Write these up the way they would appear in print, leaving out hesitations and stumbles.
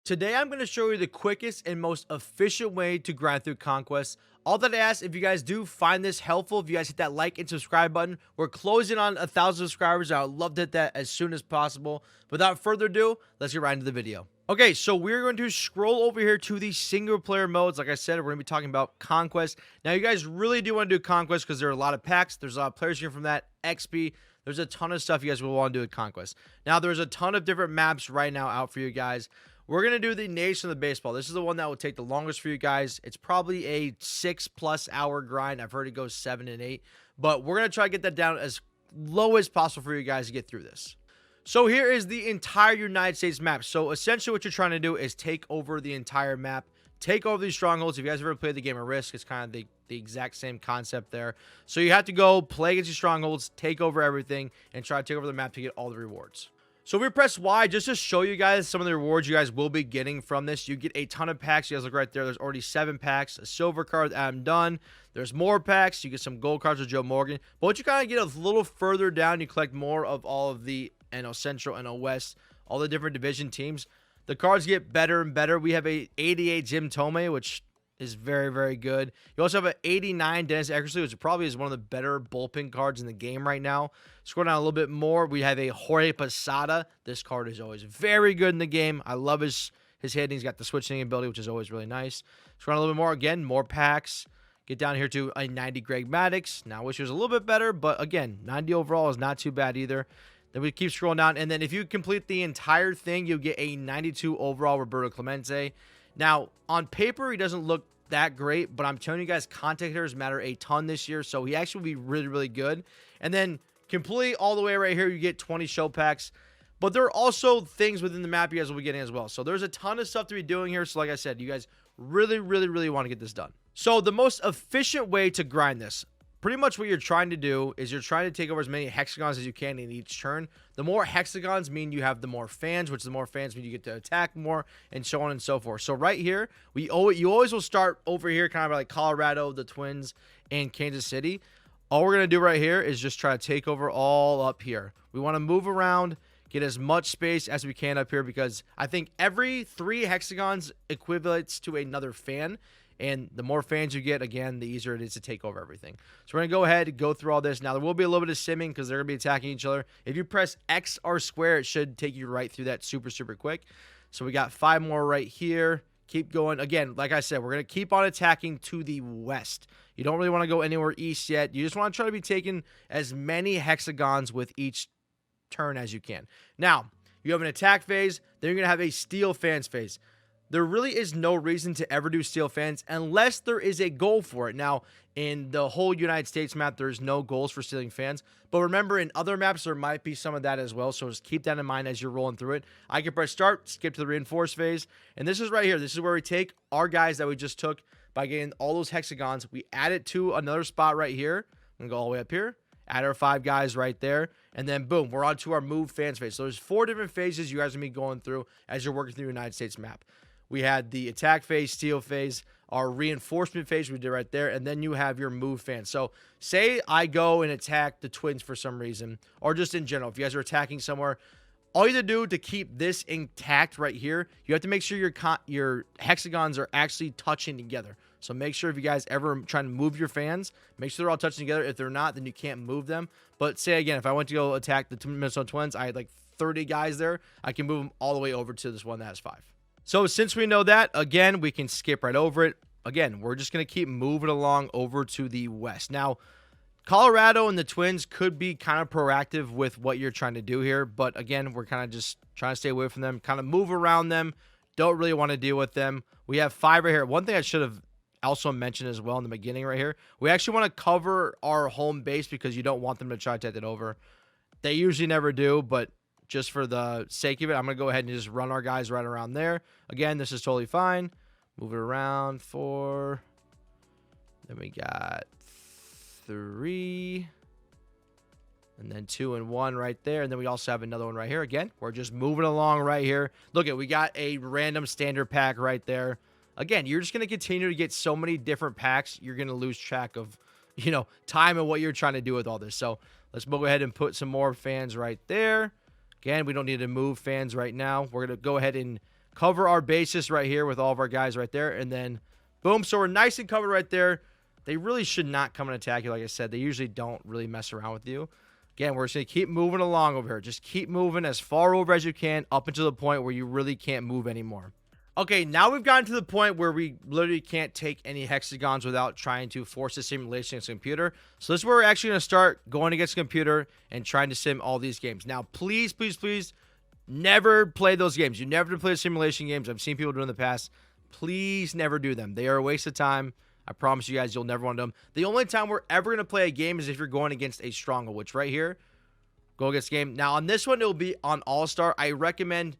Today, I'm going to show you the quickest and most efficient way to grind through Conquest. All that I ask, if you guys do find this helpful, if you guys hit that like and subscribe button, we're closing on 1,000 subscribers. I would love to hit that as soon as possible. Without further ado, let's get right into the video. Okay, so we're going to scroll over here to the single player modes. Like I said, we're going to be talking about Conquest. Now, you guys really do want to do Conquest because there are a lot of packs. There's a lot of players here from that, XP. There's a ton of stuff you guys will want to do with Conquest. Now, there's a ton of different maps right now out for you guys. We're going to do the Nation of the Baseball. This is the one that will take the longest for you guys. It's probably a 6+ hour grind. I've heard it goes 7 and 8. But we're going to try to get that down as low as possible for you guys to get through this. So here is the entire United States map. So essentially what you're trying to do is take over the entire map. Take over these strongholds. If you guys ever played the game of Risk, it's kind of the exact same concept there. So you have to go play against these strongholds, take over everything, and try to take over the map to get all the rewards. So we press Y just to show you guys some of the rewards you guys will be getting from this. You get a ton of packs. You guys look right there. There's already 7 packs. A silver card with Adam Dunn. There's more packs. You get some gold cards with Joe Morgan. But once you kind of get a little further down, you collect more of all of the NL Central, NL West, all the different division teams. The cards get better and better. We have a 88 Jim Thome, which is very, very good. You also have an 89 Dennis Eckersley, which probably is one of the better bullpen cards in the game right now. Scroll down a little bit more. We have a Jorge Posada. This card is always very good in the game. I love his hitting. He's got the switching ability, which is always really nice. Scroll down a little bit more. Again, more packs. Get down here to a 90 Greg Maddux. Now, I wish it was a little bit better, but again, 90 overall is not too bad either. Then we keep scrolling down, and then if you complete the entire thing, you'll get a 92 overall Roberto Clemente. Now, on paper, he doesn't look that great, but I'm telling you guys, contact hitters matter a ton this year, so he actually will be really, really good. And then complete all the way right here, you get 20 show packs. But there are also things within the map you guys will be getting as well. So there's a ton of stuff to be doing here. So like I said, you guys really, really, really want to get this done. So the most efficient way to grind this, pretty much what you're trying to do is you're trying to take over as many hexagons as you can in each turn. The more hexagons mean you have the more fans, which the more fans mean you get to attack more, and so on and so forth. So right here, you always will start over here, kind of like Colorado, the Twins, and Kansas City. All we're going to do right here is just try to take over all up here. We want to move around, get as much space as we can up here, because I think every 3 hexagons equates to another fan. And the more fans you get, again, the easier it is to take over everything. So we're going to go ahead and go through all this. Now, there will be a little bit of simming because they're going to be attacking each other. If you press X or square, it should take you right through that super, super quick. So we got 5 more right here. Keep going. Again, like I said, we're going to keep on attacking to the west. You don't really want to go anywhere east yet. You just want to try to be taking as many hexagons with each turn as you can. Now, you have an attack phase. Then you're going to have a steal fans phase. There really is no reason to ever do steal fans unless there is a goal for it. Now, in the whole United States map, there's no goals for stealing fans. But remember, in other maps, there might be some of that as well. So just keep that in mind as you're rolling through it. I can press start, skip to the reinforce phase. And this is right here. This is where we take our guys that we just took by getting all those hexagons. We add it to another spot right here. I'm going to go all the way up here. Add our 5 guys right there. And then, boom, we're on to our move fans phase. So there's 4 different phases you guys are going to be going through as you're working through the United States map. We had the attack phase, steal phase, our reinforcement phase we did right there, and then you have your move fans. So say I go and attack the Twins for some reason, or just in general, if you guys are attacking somewhere, all you have to do to keep this intact right here, you have to make sure your hexagons are actually touching together. So make sure if you guys ever trying to move your fans, make sure they're all touching together. If they're not, then you can't move them. But say again, if I went to go attack the Minnesota Twins, I had like 30 guys there, I can move them all the way over to this one that has 5. So since we know that, again, we can skip right over it. Again, we're just going to keep moving along over to the west. Now, Colorado and the Twins could be kind of proactive with what you're trying to do here. But again, we're kind of just trying to stay away from them, kind of move around them. Don't really want to deal with them. We have 5 right here. One thing I should have also mentioned as well in the beginning right here, we actually want to cover our home base because you don't want them to try to take it over. They usually never do, but just for the sake of it, I'm going to go ahead and just run our guys right around there. Again, this is totally fine. Move it around 4. Then we got 3. And then 2 and 1 right there. And then we also have another one right here. Again, we're just moving along right here. Look at, we got a random standard pack right there. Again, you're just going to continue to get so many different packs. You're going to lose track of, time and what you're trying to do with all this. So let's go ahead and put some more fans right there. Again, we don't need to move fans right now. We're going to go ahead and cover our bases right here with all of our guys right there, and then boom. So we're nice and covered right there. They really should not come and attack you. Like I said, they usually don't really mess around with you. Again, we're just going to keep moving along over here. Just keep moving as far over as you can up until the point where you really can't move anymore. Okay, now we've gotten to the point where we literally can't take any hexagons without trying to force the simulation against the computer. So this is where we're actually going to start going against the computer and trying to sim all these games. Now, please, please, please, never play those games. You never play the simulation games. I've seen people do in the past. Please never do them. They are a waste of time. I promise you guys, you'll never want to do them. The only time we're ever going to play a game is if you're going against a stronghold, which right here, go against game. Now, on this one, it will be on All-Star. I recommend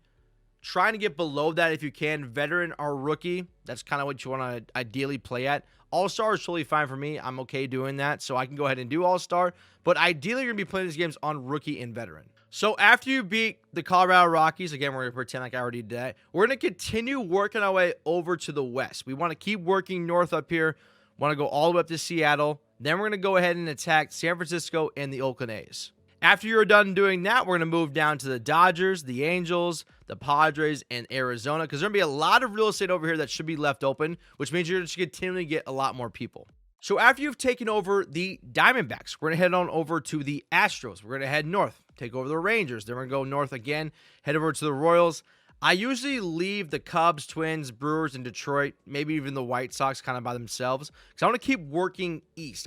trying to get below that if you can. Veteran or rookie, that's kind of what you want to ideally play at. All-Star is totally fine for me. I'm okay doing that, so I can go ahead and do All-Star. But ideally, you're going to be playing these games on rookie and veteran. So after you beat the Colorado Rockies, again, we're going to pretend like I already did that. We're going to continue working our way over to the west. We want to keep working north up here. Want to go all the way up to Seattle. Then we're going to go ahead and attack San Francisco and the Oakland A's. After you're done doing that, we're going to move down to the Dodgers, the Angels, the Padres, and Arizona, because there's going to be a lot of real estate over here that should be left open, which means you're just continuing to get a lot more people. So after you've taken over the Diamondbacks, we're going to head on over to the Astros. We're going to head north, take over the Rangers. Then we're going to go north again, head over to the Royals. I usually leave the Cubs, Twins, Brewers, and Detroit, maybe even the White Sox kind of by themselves, because I want to keep working east.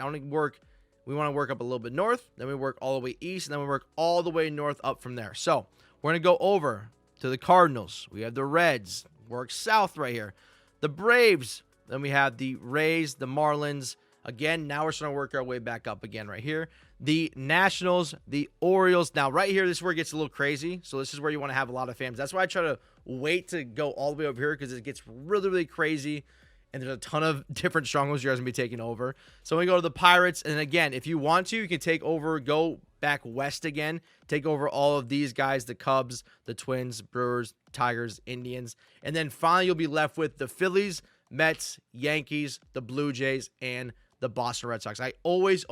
We want to work up a little bit north, then we work all the way east, and then we work all the way north up from there. So we're going to go over to the Cardinals. We have the Reds, work south right here. The Braves, then we have the Rays, the Marlins. Again, now we're starting to work our way back up again right here. The Nationals, the Orioles. Now, right here, this is where it gets a little crazy. So this is where you want to have a lot of fans. That's why I try to wait to go all the way over here, because it gets really, really crazy. And there's a ton of different strongholds you guys are going to be taking over. So we go to the Pirates. And again, if you want to, you can take over, go back west again, take over all of these guys, the Cubs, the Twins, Brewers, Tigers, Indians. And then finally, you'll be left with the Phillies, Mets, Yankees, the Blue Jays, and the Boston Red Sox. I always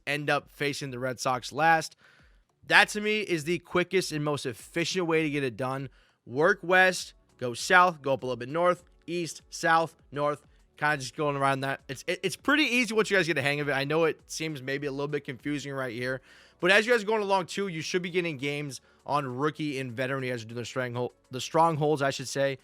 end up facing the Red Sox last. That, to me, is the quickest and most efficient way to get it done. Work west, go south, go up a little bit north, east, south, north, kind of just going around that. It's pretty easy once you guys get a hang of it. I know it seems maybe a little bit confusing right here, but as you guys are going along too, you should be getting games on rookie and veteran. You guys are doing the strongholds, I should say,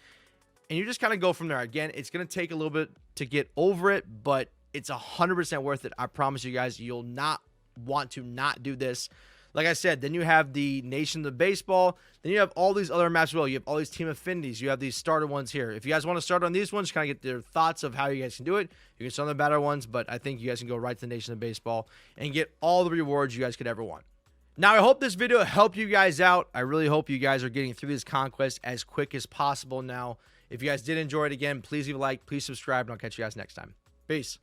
and you just kind of go from there. Again, it's going to take a little bit to get over it, but it's 100% worth it. I promise you guys, you'll not want to not do this. Like I said, then you have the Nation of Baseball. Then you have all these other maps as well. You have all these team affinities. You have these starter ones here. If you guys want to start on these ones, kind of get their thoughts of how you guys can do it, you can start on the better ones, but I think you guys can go right to the Nation of Baseball and get all the rewards you guys could ever want. Now, I hope this video helped you guys out. I really hope you guys are getting through this conquest as quick as possible now. If you guys did enjoy it, again, please leave a like, please subscribe, and I'll catch you guys next time. Peace.